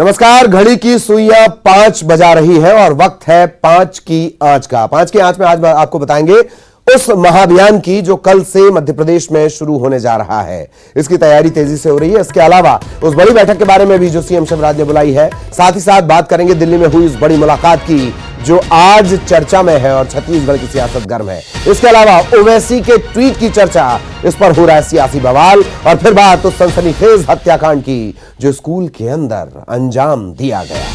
नमस्कार। घड़ी की सुइयां 5 बजा रही है और वक्त है 5 की आंच का। 5 की आंच में आज आपको बताएंगे उस महाअभियान की जो कल से मध्य प्रदेश में शुरू होने जा रहा है। इसकी तैयारी तेजी से हो रही है। इसके अलावा उस बड़ी बैठक के बारे में भी जो सीएम शिवराज ने बुलाई है। साथ ही साथ बात करेंगे दिल्ली में हुई उस बड़ी मुलाकात की जो आज चर्चा में है और छत्तीसगढ़ की सियासत गर्म है। इसके अलावा ओवैसी के ट्वीट की चर्चा, इस पर हो रहा है सियासी बवाल, और फिर बात उस सनसनीखेज हत्याकांड की जो स्कूल के अंदर अंजाम दिया गया।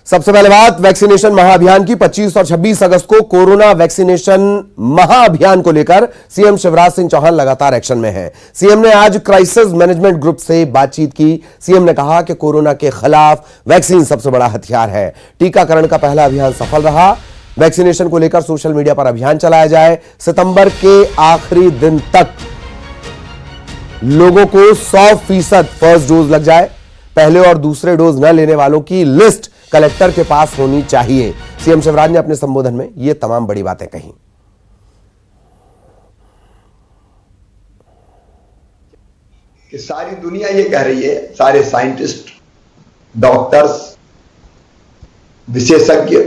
सबसे पहले बात वैक्सीनेशन महाअभियान की। 25 और 26 अगस्त को कोरोना वैक्सीनेशन महाअभियान को लेकर सीएम शिवराज सिंह चौहान लगातार एक्शन में हैं। सीएम ने आज क्राइसिस मैनेजमेंट ग्रुप से बातचीत की। सीएम ने कहा कि कोरोना के खिलाफ वैक्सीन सबसे बड़ा हथियार है। टीकाकरण का पहला अभियान सफल रहा। वैक्सीनेशन को लेकर सोशल मीडिया पर अभियान चलाया जाए। सितंबर के आखिरी दिन तक लोगों को 100% फर्स्ट डोज लग जाए। पहले और दूसरे डोज न लेने वालों की लिस्ट कलेक्टर के पास होनी चाहिए। सीएम शिवराज ने अपने संबोधन में ये तमाम बड़ी बातें कही। कि सारी दुनिया ये कह रही है, सारे साइंटिस्ट, डॉक्टर्स, विशेषज्ञ,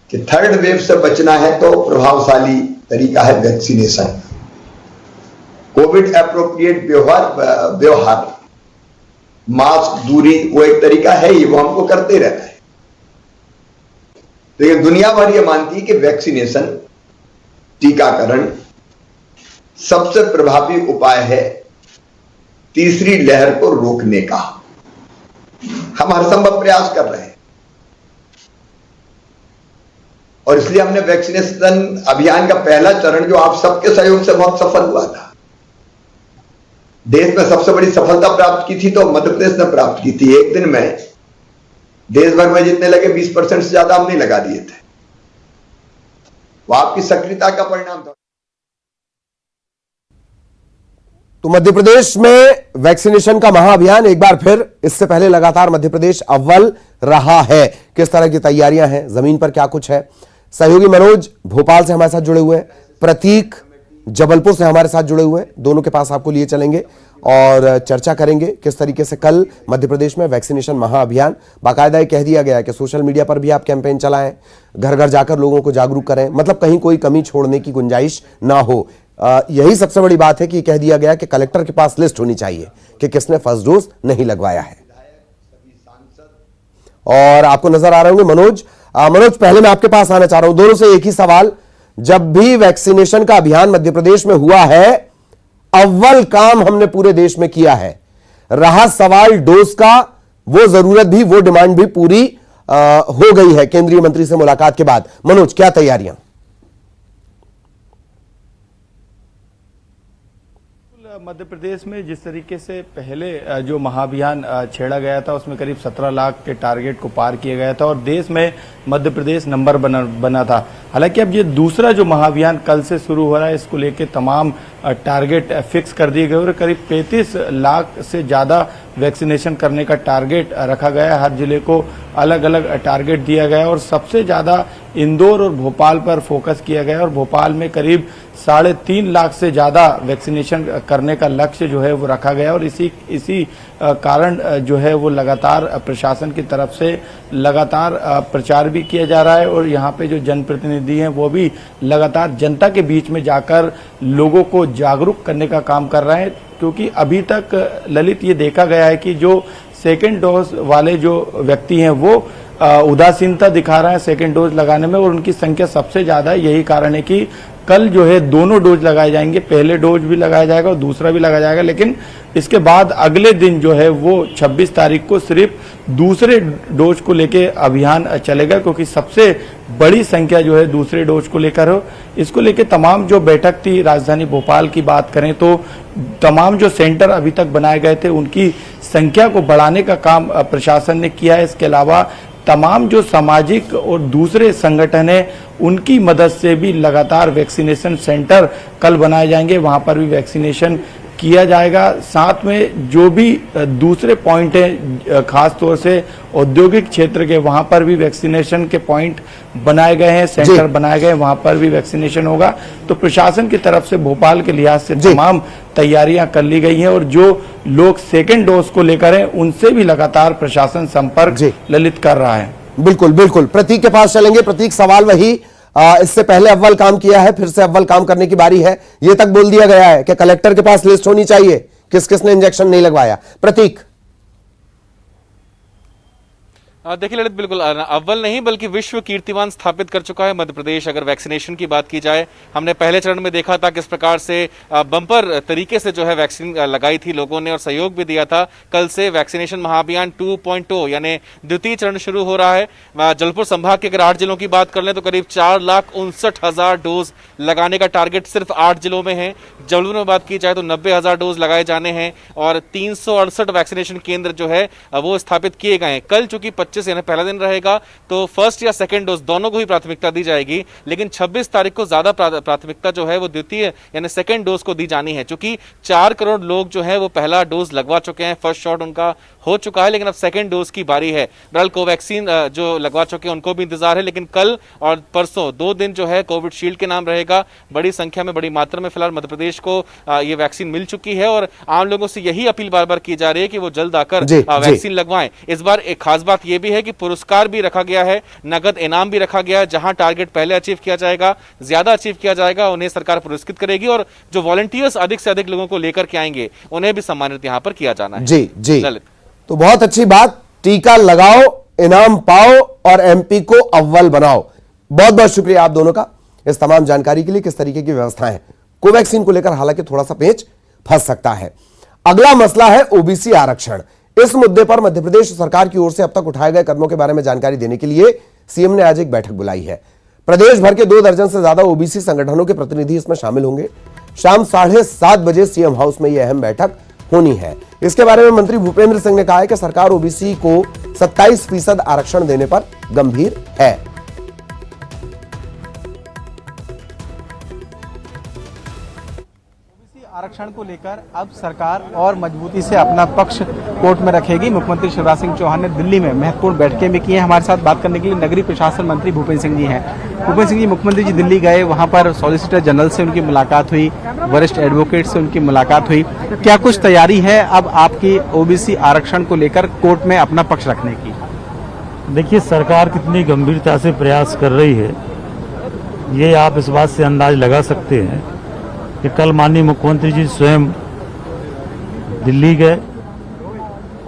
कि थर्ड वेव से बचना है तो प्रभावशाली तरीका है वैक्सीनेशन। कोविड एप्रोप्रिएट व्यवहार, मास्क, दूरी, वो एक तरीका है ही, वो हमको करते रहता है। लेकिन दुनिया भर ये मानती है कि वैक्सीनेशन, टीकाकरण सबसे प्रभावी उपाय है तीसरी लहर को रोकने का। हम हर संभव प्रयास कर रहे हैं और इसलिए हमने वैक्सीनेशन अभियान का पहला चरण, जो आप सबके सहयोग से बहुत सफल हुआ था, देश में सबसे बड़ी सफलता प्राप्त की थी तो मध्य प्रदेश ने प्राप्त की थी। एक दिन में देश भर में जितने लगे 20% से ज्यादा हमने लगा दिए थे। वो आपकी सक्रियता का परिणाम था। तो मध्य प्रदेश में वैक्सीनेशन का महाअभियान एक बार फिर, इससे पहले लगातार मध्य प्रदेश अव्वल रहा है। किस तरह की तैयारियां हैं, जमीन पर क्या कुछ है। सहयोगी मनोज भोपाल से हमारे साथ जुड़े हुए हैं, प्रतीक जबलपुर से हमारे साथ जुड़े हुए हैं। दोनों के पास आपको लिए चलेंगे और चर्चा करेंगे किस तरीके से कल मध्य प्रदेश में वैक्सीनेशन महाअभियान, बाकायदा कह दिया गया है कि सोशल मीडिया पर भी आप कैंपेन चलाएं, घर घर जाकर लोगों को जागरूक करें, मतलब कहीं कोई कमी छोड़ने की गुंजाइश ना हो। यही सबसे बड़ी बात है कि कह दिया गया कि कलेक्टर के पास लिस्ट होनी चाहिए कि किसने फर्स्ट डोज नहीं लगवाया है। और आपको नजर आ रहे होंगे मनोज। मनोज, पहले मैं आपके पास आना चाह रहा हूं, दोनों से एक ही सवाल। जब भी वैक्सीनेशन का अभियान मध्य प्रदेश में हुआ है, अव्वल काम हमने पूरे देश में किया है। रहा सवाल डोज का, वो जरूरत भी, वो डिमांड भी पूरी हो गई है केंद्रीय मंत्री से मुलाकात के बाद। मनोज, क्या तैयारियां? मध्य प्रदेश में जिस तरीके से पहले जो महाअभियान छेड़ा गया था उसमें करीब 17 लाख के टारगेट को पार किया गया था और देश में मध्य प्रदेश नंबर बना था। हालांकि अब ये दूसरा जो महाअभियान कल से शुरू हो रहा है, इसको लेके तमाम टारगेट फिक्स कर दिए गए और करीब 35 लाख से ज़्यादा वैक्सीनेशन करने का टारगेट रखा गया है। हर जिले को अलग अलग टारगेट दिया गया है और सबसे ज़्यादा इंदौर और भोपाल पर फोकस किया गया है और भोपाल में करीब 3.5 लाख से ज़्यादा वैक्सीनेशन करने का लक्ष्य जो है वो रखा गया और इसी कारण जो है वो लगातार प्रशासन की तरफ से लगातार प्रचार भी किया जा रहा है और यहाँ पे जो जनप्रतिनिधि हैं वो भी लगातार जनता के बीच में जाकर लोगों को जागरूक करने का काम कर रहे हैं। क्योंकि अभी तक ललित ये देखा गया है कि जो सेकेंड डोज वाले जो व्यक्ति हैं वो उदासीनता दिखा रहे हैं सेकेंड डोज लगाने में और उनकी संख्या सबसे ज़्यादा है। यही कारण है कि कल जो है दोनों डोज लगाए जाएंगे, पहले डोज भी लगाया जाएगा और दूसरा भी लगाया जाएगा। लेकिन इसके बाद अगले दिन जो है वो 26 तारीख को सिर्फ दूसरे डोज को लेके अभियान चलेगा, क्योंकि सबसे बड़ी संख्या जो है दूसरे डोज को लेकर हो। इसको लेके तमाम जो बैठक थी राजधानी भोपाल की बात करें तो तमाम जो सेंटर अभी तक बनाए गए थे उनकी संख्या को बढ़ाने का काम प्रशासन ने किया है। इसके अलावा तमाम जो सामाजिक और दूसरे संगठन हैं उनकी मदद से भी लगातार वैक्सीनेशन सेंटर कल बनाए जाएंगे, वहां पर भी वैक्सीनेशन किया जाएगा। साथ में जो भी दूसरे पॉइंट हैं, खास तौर से औद्योगिक क्षेत्र के, वहां पर भी वैक्सीनेशन के पॉइंट बनाए गए हैं, सेंटर बनाए गए हैं, वहां पर भी वैक्सीनेशन होगा। तो प्रशासन की तरफ से भोपाल के लिहाज से तमाम तैयारियां कर ली गई हैं और जो लोग सेकेंड डोज को लेकर हैं उनसे भी लगातार प्रशासन संपर्क ललित कर रहा है। बिल्कुल बिल्कुल, प्रतीक के पास चलेंगे। प्रतीक, सवाल वही, इससे पहले अव्वल काम किया है, फिर से अव्वल काम करने की बारी है। यह तक बोल दिया गया है कि कलेक्टर के पास लिस्ट होनी चाहिए किस किस ने इंजेक्शन नहीं लगवाया। प्रतीक, देखिए ललित, बिल्कुल अव्वल नहीं बल्कि विश्व कीर्तिमान स्थापित कर चुका है मध्य प्रदेश। अगर वैक्सीनेशन की बात की जाए, हमने पहले चरण में देखा था किस प्रकार से बम्पर तरीके से जो है वैक्सीन लगाई थी लोगों ने और सहयोग भी दिया था। कल से वैक्सीनेशन महाअभियान 2.0 यानी द्वितीय चरण शुरू हो रहा है। जलपुर संभाग के अगर 8 जिलों की बात कर लें तो करीब 4,59,000 डोज लगाने का टारगेट सिर्फ 8 जिलों में है। जबलपुर में बात की जाए तो 90,000 डोज लगाए जाने हैं और 368 वैक्सीनेशन केंद्र जो है वो स्थापित किए गए हैं। कल चूंकि 25 यानी पहला दिन रहेगा तो फर्स्ट या सेकंड डोज दोनों को ही प्राथमिकता दी जाएगी, लेकिन 26 तारीख को ज्यादा प्राथमिकता जो है वो द्वितीय यानी सेकंड डोज को दी जानी है। चूंकि 4 करोड़ लोग जो है वो पहला डोज लगवा चुके हैं, फर्स्ट शॉट उनका हो चुका है, लेकिन अब सेकंड डोज की बारी है। बहरहाल कोवैक्सीन जो लगवा चुके हैं उनको भी इंतजार है, लेकिन कल और परसों 2 दिन जो है कोविड शील्ड के नाम रहेगा। बड़ी संख्या में, बड़ी मात्रा में फिलहाल मध्य प्रदेश को ये वैक्सीन मिल चुकी है और आम लोगों से यही अपील बार बार की जा रही है कि वो जल्द आकर वैक्सीन लगवाएं। इस बार एक खास बात यह भी है कि पुरस्कार भी रखा गया है, नगद इनाम भी रखा गया है। जहां टारगेट पहले अचीव किया जाएगा, ज्यादा अचीव किया जाएगा, उन्हें सरकार पुरस्कृत करेगी और जो वॉलंटियर्स अधिक से अधिक लोगों को लेकर के आएंगे उन्हें भी सम्मानित यहां पर किया जाना है। जी जी ललित, तो बहुत अच्छी बात, टीका लगाओ, इनाम पाओ और एमपी को अव्वल बनाओ। बहुत बहुत शुक्रिया आप दोनों का इस तमाम जानकारी के लिए। किस तरीके की व्यवस्था है कोवैक्सीन को लेकर, हालांकि थोड़ा सा पेच फंस सकता है। अगला मसला है ओबीसी आरक्षण। इस मुद्दे पर मध्य प्रदेश सरकार की ओर से अब तक उठाए गए कदमों के बारे में जानकारी देने के लिए सीएम ने आज एक बैठक बुलाई है। प्रदेश भर के 2 दर्जन से ज्यादा ओबीसी संगठनों के प्रतिनिधि इसमें शामिल होंगे। शाम 7:30 बजे सीएम हाउस में यह अहम बैठक होनी है। इसके बारे में मंत्री भूपेंद्र सिंह ने कहा है कि सरकार ओबीसी को 27% आरक्षण देने पर गंभीर है। आरक्षण को लेकर अब सरकार और मजबूती से अपना पक्ष कोर्ट में रखेगी। मुख्यमंत्री शिवराज सिंह चौहान ने दिल्ली में महत्वपूर्ण बैठकें भी की हैं। हमारे साथ बात करने के लिए नगरीय प्रशासन मंत्री भूपेंद्र सिंह जी हैं। भूपेंद्र सिंह जी, मुख्यमंत्री जी दिल्ली गए, वहां पर सॉलिसिटर जनरल से उनकी मुलाकात हुई, वरिष्ठ एडवोकेट से उनकी मुलाकात हुई। क्या कुछ तैयारी है अब आपकी ओबीसी आरक्षण को लेकर कोर्ट में अपना पक्ष रखने की? देखिए, सरकार कितनी गंभीरता से प्रयास कर रही है ये आप इस बात से अंदाज लगा सकते हैं कि कल माननीय मुख्यमंत्री जी स्वयं दिल्ली गए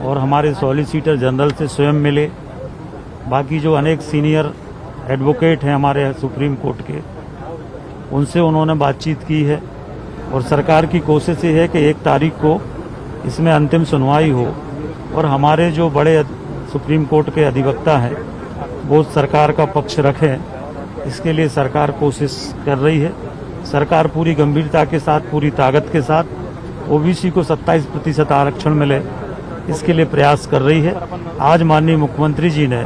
और हमारे सॉलिसिटर जनरल से स्वयं मिले। बाकी जो अनेक सीनियर एडवोकेट हैं हमारे सुप्रीम कोर्ट के, उनसे उन्होंने बातचीत की है और सरकार की कोशिश ये है कि 1 तारीख को इसमें अंतिम सुनवाई हो और हमारे जो बड़े सुप्रीम कोर्ट के अधिवक्ता हैं वो सरकार का पक्ष रखें। इसके लिए सरकार कोशिश कर रही है। सरकार पूरी गंभीरता के साथ, पूरी ताकत के साथ ओबीसी को 27% आरक्षण मिले, इसके लिए प्रयास कर रही है। आज माननीय मुख्यमंत्री जी ने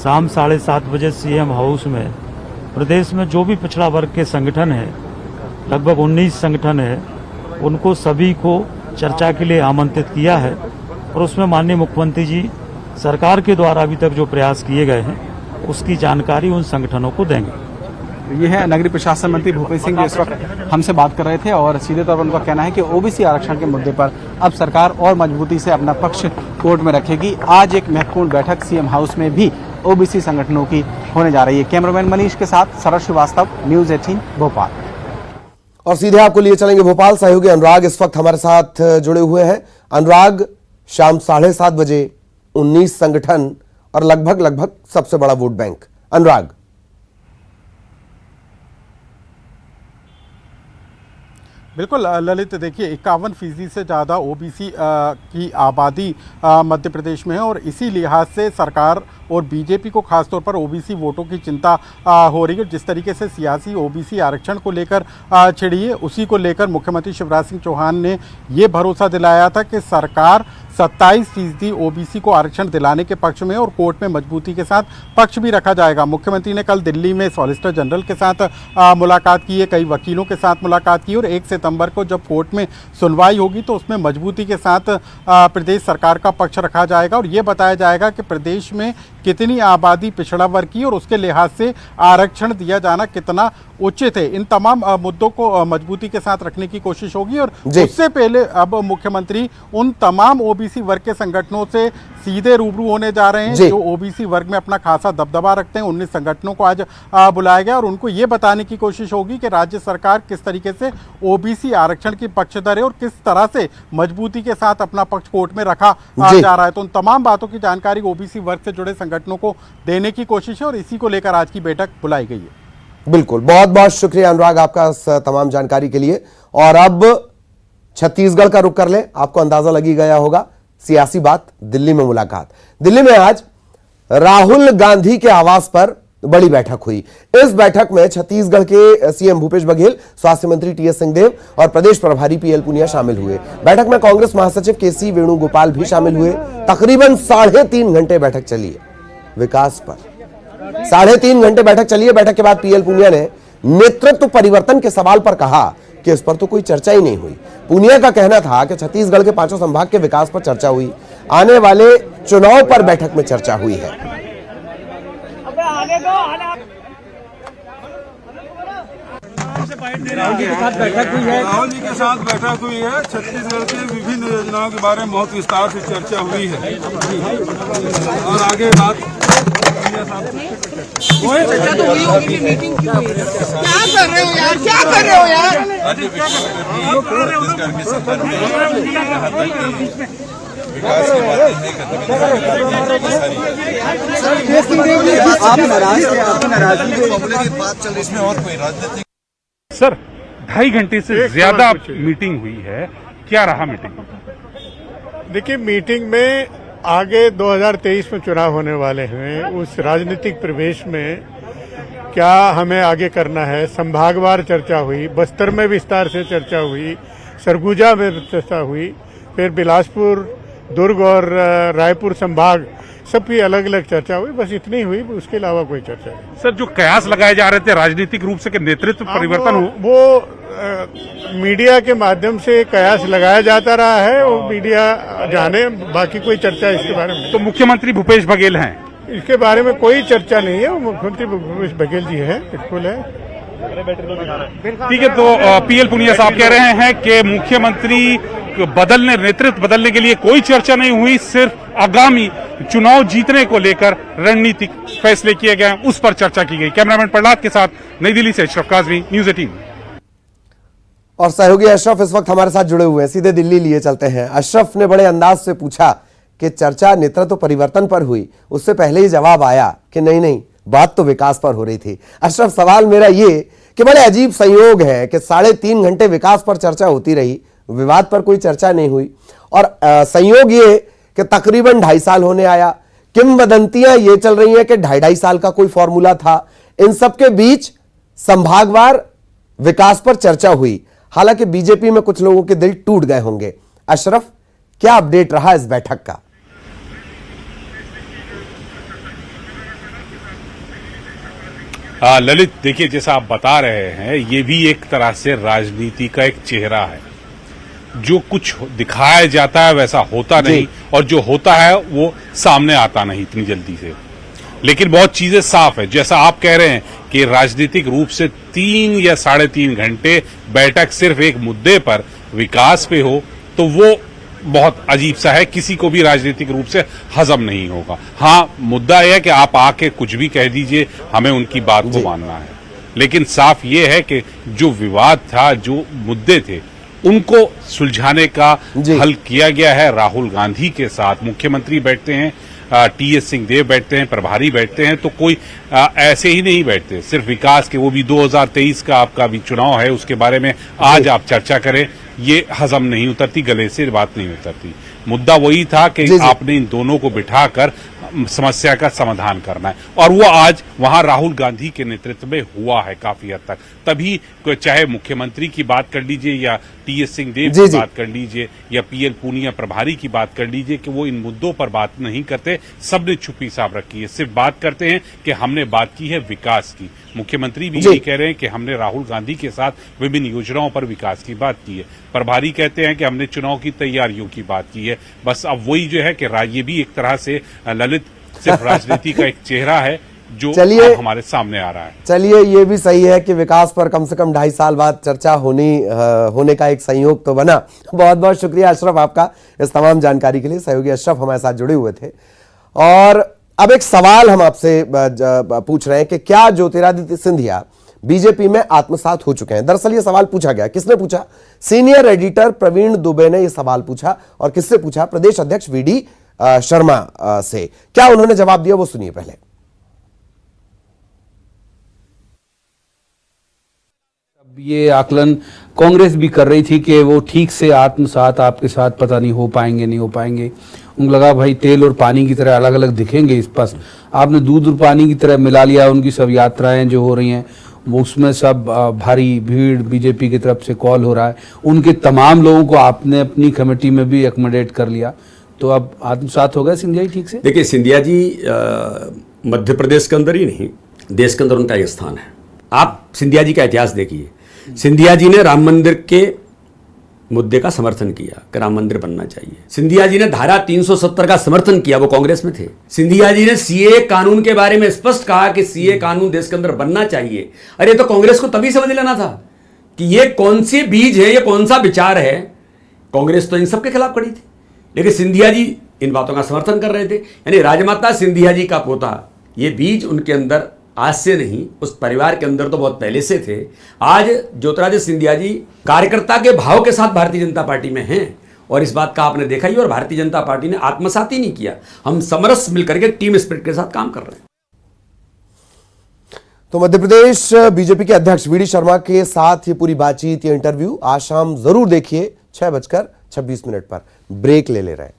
शाम 7:30 बजे सीएम हाउस में प्रदेश में जो भी पिछड़ा वर्ग के संगठन हैं, लगभग 19 संगठन है, उनको सभी को चर्चा के लिए आमंत्रित किया है और उसमें माननीय मुख्यमंत्री जी सरकार के द्वारा अभी तक जो प्रयास किए गए हैं उसकी जानकारी उन संगठनों को देंगे। ये है नगरीय प्रशासन मंत्री भूपेंद्र सिंह जो इस वक्त हमसे बात कर रहे थे और सीधे तौर पर उनका कहना है कि ओबीसी आरक्षण के मुद्दे पर अब सरकार और मजबूती से अपना पक्ष कोर्ट में रखेगी। आज एक महत्वपूर्ण बैठक सीएम हाउस में भी ओबीसी संगठनों की होने जा रही है। कैमरामैन मनीष के साथ शरद श्रीवास्तव, न्यूज 18 भोपाल। और सीधे आपको लिए चलेंगे भोपाल। सहयोगी अनुराग इस वक्त हमारे साथ जुड़े हुए हैं। अनुराग, शाम 7:30 बजे 19 संगठन और लगभग सबसे बड़ा वोट बैंक। अनुराग, बिल्कुल ललित, देखिए 51% से ज़्यादा ओबीसी की आबादी मध्य प्रदेश में है और इसी लिहाज से सरकार और बीजेपी को खासतौर पर ओबीसी वोटों की चिंता हो रही है। जिस तरीके से सियासी ओबीसी आरक्षण को लेकर छिड़ी है, उसी को लेकर मुख्यमंत्री शिवराज सिंह चौहान ने ये भरोसा दिलाया था कि सरकार 27% ओबीसी को आरक्षण दिलाने के पक्ष में और कोर्ट में मजबूती के साथ पक्ष भी रखा जाएगा। मुख्यमंत्री ने कल दिल्ली में सॉलिसिटर जनरल के साथ मुलाकात की है, कई वकीलों के साथ मुलाकात की और 1 सितंबर को जब कोर्ट में सुनवाई होगी तो उसमें मजबूती के साथ प्रदेश सरकार का पक्ष रखा जाएगा और ये बताया जाएगा कि प्रदेश में कितनी आबादी पिछड़ा वर्ग की और उसके लिहाज से आरक्षण दिया जाना कितना उचित है। इन तमाम मुद्दों को मजबूती के साथ रखने की कोशिश होगी और उससे पहले अब मुख्यमंत्री उन तमाम ओबीसी वर्ग के संगठनों से सीधे रूबरू होने जा रहे हैं जो ओबीसी वर्ग में अपना खासा दबदबा रखते हैं। 19 संगठनों को आज बुलाया गया और उनको ये बताने की कोशिश होगी कि राज्य सरकार किस तरीके से ओबीसी आरक्षण की पक्षधर है और किस तरह से मजबूती के साथ अपना पक्ष कोर्ट में रखा जा रहा है। तो उन तमाम बातों की जानकारी ओबीसी वर्ग से जुड़े संगठनों को देने की कोशिश है और इसी को लेकर आज की बैठक बुलाई गई है। बिल्कुल, बहुत बहुत शुक्रिया अनुराग आपका इस तमाम जानकारी के लिए। और अब छत्तीसगढ़ का रुख कर ले, आपको अंदाजा लगी गया होगा, सियासी बात, दिल्ली में मुलाकात। दिल्ली में आज राहुल गांधी के आवास पर बड़ी बैठक हुई। इस बैठक में छत्तीसगढ़ के सीएम भूपेश बघेल, स्वास्थ्य मंत्री टीएस सिंहदेव और प्रदेश प्रभारी पीएल पुनिया शामिल हुए। बैठक में कांग्रेस महासचिव केसी वेणुगोपाल भी शामिल हुए। तकरीबन 3.5 घंटे बैठक चली है विकास पर। 3.5 घंटे बैठक चली है। बैठक के बाद पीएल पुनिया ने नेतृत्व परिवर्तन के सवाल पर कहा कि इस पर तो कोई चर्चा ही नहीं हुई। पुनिया का कहना था कि छत्तीसगढ़ के 5 संभाग के विकास पर चर्चा हुई, आने वाले चुनाव पर बैठक में चर्चा हुई है। राहुल जी के साथ बैठक हुई है। छत्तीसगढ़ के विभिन्न योजनाओं के बारे में बहुत विस्तार से चर्चा हुई है और आगे बात चर्चा तो हुई होगी, मीटिंग क्यों हुई? क्या कर रहे हो यार, क्या कर रहे हो यार? आप नाराज थे, आपकी नाराजगी बात चल रही, इसमें और कोई राजनीतिक सर 2.5 घंटे से ज्यादा मीटिंग हुई है, क्या रहा मीटिंग? देखिए, मीटिंग में आगे 2023 में चुनाव होने वाले हैं, उस राजनीतिक प्रवेश में क्या हमें आगे करना है, संभागवार चर्चा हुई, बस्तर में विस्तार से चर्चा हुई, सरगुजा में चर्चा हुई, फिर बिलासपुर, दुर्ग और रायपुर संभाग सबकी अलग अलग चर्चा हुई। बस इतनी हुई, उसके अलावा कोई चर्चा नहीं। सर, जो कयास लगाए जा रहे थे राजनीतिक रूप से कि नेतृत्व परिवर्तन हो, वो मीडिया के माध्यम से कयास लगाया जाता रहा है, वो मीडिया जाने, बाकी कोई चर्चा इसके बारे में। तो मुख्यमंत्री भूपेश बघेल हैं, इसके बारे में कोई चर्चा नहीं है। वो मुख्यमंत्री भूपेश बघेल जी हैं, बिल्कुल है। ठीक है। तो पीएल पुनिया साहब कह रहे हैं कि मुख्यमंत्री बदलने, नेतृत्व बदलने के लिए कोई चर्चा नहीं हुई, सिर्फ आगामी चुनाव जीतने को लेकर रणनीतिक फैसले किए गए, उस पर चर्चा की गई। कैमरामैन प्रहलाद के साथ नई दिल्ली से अशरफ काजमी, न्यूज़ 18। और सहयोगी अशरफ इस वक्त हमारे साथ जुड़े हुए हैं, सीधे दिल्ली लिए चलते हैं। अशरफ ने बड़े अंदाज से पूछा कि चर्चा नेतृत्व परिवर्तन पर हुई, उससे पहले ही जवाब आया कि नहीं नहीं, बात तो विकास पर हो रही थी। अशरफ, सवाल मेरा ये कि बड़े अजीब संयोग है कि 3.5 घंटे विकास पर चर्चा होती रही, विवाद पर कोई चर्चा नहीं हुई, और संयोग ये कि तकरीबन 2.5 साल होने आया। किंवदंतियां ये चल रही हैं कि 2.5 साल का कोई फॉर्मूला था। इन सबके बीच संभागवार विकास पर चर्चा हुई। हालांकि बीजेपी में कुछ लोगों के दिल टूट गए होंगे। अशरफ, क्या अपडेट रहा इस बैठक का? ललित, देखिए, जैसा आप बता रहे हैं, ये भी एक तरह से राजनीति का एक चेहरा है। जो कुछ दिखाया जाता है वैसा होता नहीं, और जो होता है वो सामने आता नहीं इतनी जल्दी से। लेकिन बहुत चीजें साफ है, जैसा आप कह रहे हैं कि राजनीतिक रूप से 3 या 3.5 घंटे बैठक सिर्फ एक मुद्दे पर, विकास पे हो, तो वो बहुत अजीब सा है, किसी को भी राजनीतिक रूप से हजम नहीं होगा। हाँ, मुद्दा यह है कि आप आके कुछ भी कह दीजिए, हमें उनकी बात को मानना है। लेकिन साफ ये है कि जो विवाद था, जो मुद्दे थे, उनको सुलझाने का हल किया गया है। राहुल गांधी के साथ मुख्यमंत्री बैठते हैं, टीएस सिंहदेव बैठते हैं, प्रभारी बैठते हैं, तो कोई ऐसे ही नहीं बैठते सिर्फ विकास के। वो भी 2023 का आपका भी चुनाव है, उसके बारे में आज आप चर्चा करें, ये हजम नहीं उतरती, गले से बात नहीं उतरती। मुद्दा वही था कि आपने इन दोनों को बिठाकर समस्या का समाधान करना है। और वो आज वहां राहुल गांधी के नेतृत्व में हुआ है काफी हद तक। तभी चाहे मुख्यमंत्री की बात कर लीजिए या टीएस सिंहदेव की बात कर लीजिए या पीएल पूनिया प्रभारी की बात कर लीजिए कि वो इन मुद्दों पर बात नहीं करते, सबने चुप्पी साफ रखी है, सिर्फ बात करते हैं कि हमने बात की है विकास की। मुख्यमंत्री भी यही कह रहे हैं कि हमने राहुल गांधी के साथ विभिन्न योजनाओं पर विकास की बात की है। प्रभारी कहते हैं कि हमने चुनाव की तैयारियों की बात की है। बस अब वही जो है कि ये भी एक तरह से ललित सिर्फ राजनीति का एक चेहरा है जो अब हमारे सामने आ रहा है। चलिए, ये भी सही है कि विकास पर कम से कम 2.5 साल बाद चर्चा होने का एक संयोग तो बना। बहुत बहुत शुक्रिया अशरफ आपका इस तमाम जानकारी के लिए। सहयोगी अशरफ हमारे साथ जुड़े हुए थे। और अब एक सवाल हम आपसे पूछ रहे हैं कि क्या ज्योतिरादित्य सिंधिया बीजेपी में आत्मसात हो चुके हैं। दरअसल ये सवाल पूछा गया, किसने पूछा? सीनियर एडिटर प्रवीण दुबे ने यह सवाल पूछा। और किससे पूछा? प्रदेश अध्यक्ष वीडी शर्मा से। क्या उन्होंने जवाब दिया वो सुनिए पहले। ये आकलन कांग्रेस भी कर रही थी कि वो ठीक से आत्मसात आपके साथ पता नहीं हो पाएंगे, नहीं हो पाएंगे। उनको लगा भाई तेल और पानी की तरह अलग अलग दिखेंगे इस पास। आपने दूध और पानी की तरह मिला लिया। उनकी सब यात्राएं जो हो रही हैं वो उसमें सब भारी भीड़ बीजेपी की तरफ से कॉल हो रहा है। उनके तमाम लोगों को आपने अपनी कमेटी में भी एकमोडेट कर लिया, तो अब आत्मसात हो गए सिंधिया जी ठीक से? देखिए, सिंधिया जी मध्य प्रदेश के अंदर ही नहीं, देश के अंदर उनका एक स्थान है। आप सिंधिया जी का इतिहास देखिए। सिंधिया जी ने राम मंदिर के मुद्दे का समर्थन किया कि राम मंदिर बनना चाहिए। सिंधिया जी ने धारा 370 का समर्थन किया, वो कांग्रेस में थे। सिंधिया जी ने सीए कानून के बारे में स्पष्ट कहा कि सीए कानून देश के अंदर बनना चाहिए। अरे तो कांग्रेस को तभी समझ लेना था कि ये कौन से बीज है, ये कौन सा विचार है। कांग्रेस तो इन सबके खिलाफ खड़ी थी, लेकिन सिंधिया जी इन बातों का समर्थन कर रहे थे। यानी राजमाता सिंधिया जी का पोता, ये बीज उनके अंदर आज से नहीं, उस परिवार के अंदर तो बहुत पहले से थे। आज ज्योतिरादित्य सिंधिया जी कार्यकर्ता के भाव के साथ भारतीय जनता पार्टी में हैं और इस बात का आपने देखा ही। और भारतीय जनता पार्टी ने आत्मसात ही नहीं किया, हम समरस मिलकर के टीम स्पिरिट के साथ काम कर रहे हैं। तो मध्य प्रदेश बीजेपी के अध्यक्ष वीडी शर्मा के साथ ये पूरी बातचीत, ये इंटरव्यू आज शाम जरूर देखिए 6:26 पर। ब्रेक ले रहे हैं।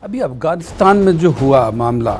अभी अफगानिस्तान में जो हुआ मामला,